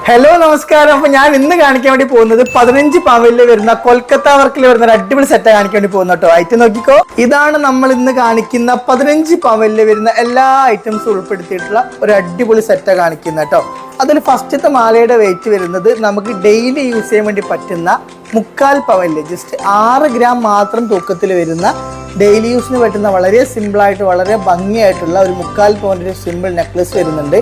Hello നമസ്കാരം. അപ്പൊ ഞാൻ ഇന്ന് കാണിക്കാൻ വേണ്ടി പോകുന്നത് 15 പവനിൽ വരുന്ന കൊൽക്കത്ത വർക്കിൽ വരുന്ന ഒരു അടിപൊളി സെറ്റ് കാണിക്കാൻ വേണ്ടി പോകുന്നു കേട്ടോ. ഐറ്റം നോക്കിക്കോ. ഇതാണ് നമ്മൾ ഇന്ന് കാണിക്കുന്ന 15 പവനിൽ വരുന്ന എല്ലാ ഐറ്റംസും ഉൾപ്പെടുത്തിയിട്ടുള്ള ഒരു അടിപൊളി സെറ്റ് കാണിക്കുന്ന കേട്ടോ. അതിൽ ഫസ്റ്റത്തെ മാലയുടെ വെയിറ്റ് വരുന്നത് നമുക്ക് ഡെയിലി യൂസ് ചെയ്യാൻ വേണ്ടി പറ്റുന്ന 3/4 പവനില് ജസ്റ്റ് 6 ഗ്രാം മാത്രം തൂക്കത്തിൽ വരുന്ന ഡെയിലി യൂസിന് പറ്റുന്ന വളരെ സിമ്പിളായിട്ട് വളരെ ഭംഗിയായിട്ടുള്ള ഒരു 3/4 പവൻ്റെ സിമ്പിൾ നെക്ലസ് വരുന്നുണ്ട്.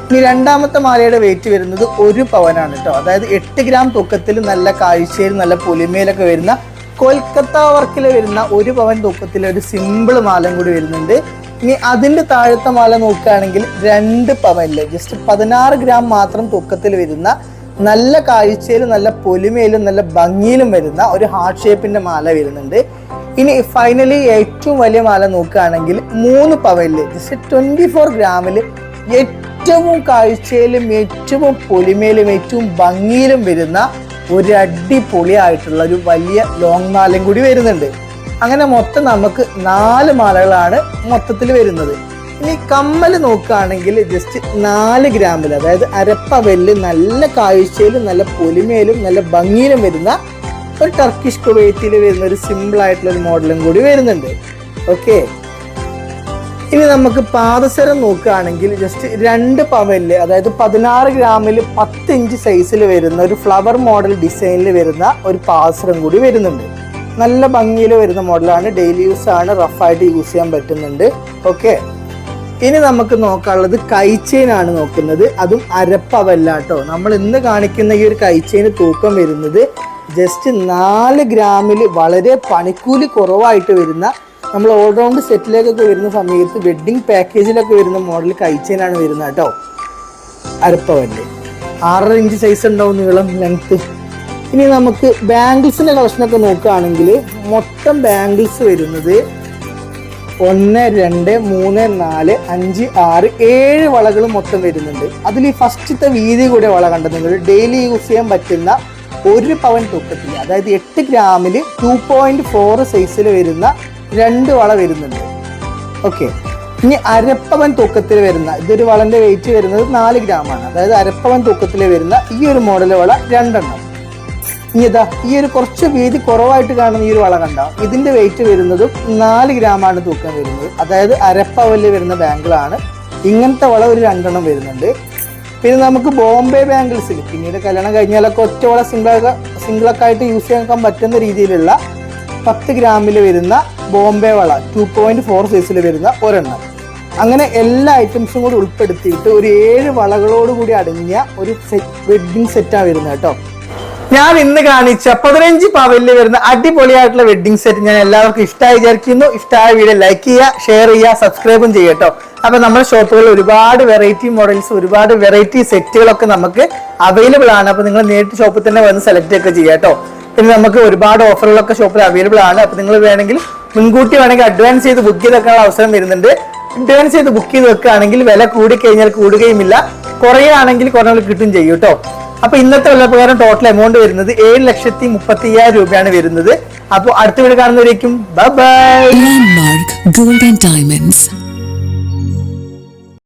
ഇനി രണ്ടാമത്തെ മാലയുടെ വെയിറ്റ് വരുന്നത് 1 പവനാണ് കേട്ടോ. അതായത് 8 ഗ്രാം തൂക്കത്തിൽ നല്ല കാഴ്ചയിൽ നല്ല പൊലിമയിലൊക്കെ വരുന്ന കൊൽക്കത്ത വർക്കിൽ വരുന്ന 1 പവൻ തൂക്കത്തിൽ ഒരു സിമ്പിൾ മാലയും കൂടി വരുന്നുണ്ട്. ഇനി അതിൻ്റെ താഴത്തെ മാല നോക്കുകയാണെങ്കിൽ 2 പവനില് ജസ്റ്റ് 16 ഗ്രാം മാത്രം തൂക്കത്തിൽ വരുന്ന നല്ല കാഴ്ചയിലും നല്ല പൊലിമയിലും നല്ല ഭംഗിയിലും വരുന്ന ഒരു ഹാർട്ട് ഷേപ്പിന്റെ മാല വരുന്നുണ്ട്. ഇനി ഫൈനലി ഏറ്റവും വലിയ മാല നോക്കുകയാണെങ്കിൽ 3 പവനില് ജസ്റ്റ് 24 ഗ്രാമില് ഏറ്റവും കാഴ്ചയിലും ഏറ്റവും പൊലിമയിലും ഏറ്റവും ഭംഗിയിലും വരുന്ന ഒരു അടിപൊളിയായിട്ടുള്ള ഒരു വലിയ ലോങ് മാലയും കൂടി വരുന്നുണ്ട്. അങ്ങനെ മൊത്തം നമുക്ക് 4 മാലകളാണ് മൊത്തത്തിൽ വരുന്നത്. ഇനി കമ്മൽ നോക്കുകയാണെങ്കിൽ ജസ്റ്റ് 4 ഗ്രാമിൽ അതായത് അരപ്പവലില് നല്ല കാഴ്ചയിലും നല്ല പൊലിമയിലും നല്ല ഭംഗിയിലും വരുന്ന ഒരു ടർക്കിഷ് കുവൈറ്റിൽ വരുന്ന ഒരു സിമ്പിൾ ആയിട്ടുള്ള ഒരു മോഡലും കൂടി വരുന്നുണ്ട്. ഓക്കെ, ഇനി നമുക്ക് പാദസരം നോക്കുകയാണെങ്കിൽ ജസ്റ്റ് 2 പവനില് അതായത് 16 ഗ്രാമിൽ 10 ഇഞ്ച് സൈസിൽ വരുന്ന ഒരു ഫ്ലവർ മോഡൽ ഡിസൈനിൽ വരുന്ന ഒരു പാദസരം കൂടി വരുന്നുണ്ട്. നല്ല ഭംഗിയിൽ വരുന്ന മോഡലാണ്, ഡെയിലി യൂസ് ആണ്, റഫായിട്ട് യൂസ് ചെയ്യാൻ പറ്റുന്നുണ്ട്. ഓക്കെ, ഇനി നമുക്ക് നോക്കാനുള്ളത് കൈച്ചെയിൻ ആണ് നോക്കുന്നത്. അതും അരപ്പവല്ല കേട്ടോ. നമ്മൾ ഇന്ന് കാണിക്കുന്ന ഈ ഒരു കൈച്ചെയിന് തൂക്കം വരുന്നത് ജസ്റ്റ് 4 ഗ്രാമിൽ വളരെ പണിക്കൂലി കുറവായിട്ട് വരുന്ന നമ്മൾ ഓൾറൗണ്ട് സെറ്റിലേക്കൊക്കെ വരുന്ന സമയത്ത് വെഡ്ഡിങ് പാക്കേജിലൊക്കെ വരുന്ന മോഡൽ കൈച്ചെയിനാണ് വരുന്നത് കേട്ടോ. അരപ്പവല്ലേ 6 ഇഞ്ച് സൈസ് ഉണ്ടാവും നീളം ലെങ്ത്ത്. ഇനി നമുക്ക് ബാംഗിൾസിന്റെ കളക്ഷനൊക്കെ നോക്കുകയാണെങ്കിൽ മൊത്തം ബാംഗിൾസ് വരുന്നത് 1 2 3 4 5 6 7 വളകൾ മൊത്തം വരുന്നുണ്ട്. അതിൽ ഈ ഫസ്റ്റത്തെ വീതി കൂടെ വള കണ്ടത് നിങ്ങൾ ഡെയിലി യൂസ് ചെയ്യാൻ പറ്റുന്ന 1 പവൻ തൂക്കത്തിൽ അതായത് 8 ഗ്രാമിൽ 2.4 സൈസിൽ വരുന്ന 2 വള വരുന്നുണ്ട്. ഓക്കെ, ഇനി അരപ്പവൻ തൂക്കത്തിൽ വരുന്ന ഇതൊരു വളന്റെ വെയിറ്റ് വരുന്നത് 4 ഗ്രാമാണ്. അതായത് അരപ്പവൻ തൂക്കത്തിൽ വരുന്ന ഈ ഒരു മോഡൽ വള 2 എണ്ണം. ഇനി ഇതാ ഈ ഒരു കുറച്ച് വീതി കുറവായിട്ട് കാണുന്ന ഈ ഒരു വള കണ്ട ഇതിന്റെ വെയിറ്റ് വരുന്നതും 4 ഗ്രാമാണ് തൂക്കം വരുന്നത്. അതായത് അരപ്പവലിൽ വരുന്ന ബാങ്കിളാണ്. ഇങ്ങനത്തെ വള ഒരു 2 എണ്ണം വരുന്നുണ്ട്. പിന്നെ നമുക്ക് ബോംബെ ബാംഗിൾസിൽ പിന്നീട് കല്യാണം കഴിഞ്ഞാലൊക്കെ ഒറ്റ വള സിംഗിളൊക്കെ ആയിട്ട് യൂസ് ചെയ്യാൻ പറ്റുന്ന രീതിയിലുള്ള 10 ഗ്രാമിൽ വരുന്ന ബോംബെ വള 2.4 സൈസിൽ വരുന്ന ഒരെണ്ണം. അങ്ങനെ എല്ലാ ഐറ്റംസും കൂടി ഉൾപ്പെടുത്തിയിട്ട് ഒരു 7 വളകളോട് കൂടി അടങ്ങിയ ഒരു വെഡ്ഡിങ് സെറ്റാണ് വരുന്നത് കേട്ടോ. ഞാൻ ഇന്ന് കാണിച്ച 15 പവനിൽ വരുന്ന അടിപൊളിയായിട്ടുള്ള വെഡ്ഡിങ് സെറ്റ് ഞാൻ എല്ലാവർക്കും ഇഷ്ടമായി വിചാരിക്കുന്നു. ഇഷ്ടമായ വീഡിയോ ലൈക്ക് ചെയ്യുക, ഷെയർ ചെയ്യുക, സബ്സ്ക്രൈബും ചെയ്യുക കേട്ടോ. അപ്പൊ നമ്മുടെ ഷോപ്പുകളിൽ ഒരുപാട് വെറൈറ്റി മോഡൽസ് ഒരുപാട് വെറൈറ്റി സെറ്റുകളൊക്കെ നമുക്ക് അവൈലബിൾ ആണ്. അപ്പൊ നിങ്ങൾ നേരിട്ട് ഷോപ്പിൽ തന്നെ വന്ന് സെലക്ട് ഒക്കെ ചെയ്യാം കേട്ടോ. പിന്നെ നമുക്ക് ഒരുപാട് ഓഫറുകളൊക്കെ ഷോപ്പിൽ അവൈലബിൾ ആണ്. അപ്പൊ നിങ്ങൾ വേണമെങ്കിൽ മുൻകൂട്ടി വേണമെങ്കിൽ അഡ്വാൻസ് ചെയ്ത് ബുക്ക് ചെയ്ത് വെക്കാനുള്ള അവസരം വരുന്നുണ്ട്. അഡ്വാൻസ് ചെയ്ത് ബുക്ക് ചെയ്ത് വെക്കുകയാണെങ്കിൽ വില കൂടിക്കഴിഞ്ഞാൽ കൂടുകയുമില്ല, കുറയുകയാണെങ്കിൽ കുറഞ്ഞ കിട്ടും ചെയ്യും കേട്ടോ. അപ്പൊ ഇന്നത്തെ വിലപ്രകാരം ടോട്ടൽ എമൗണ്ട് വരുന്നത് 7,35,000 രൂപയാണ് വരുന്നത്. അപ്പോൾ അടുത്ത വീഡിയോ കാണുന്നവരേക്കും bye bye. Landmark Gold and Diamonds.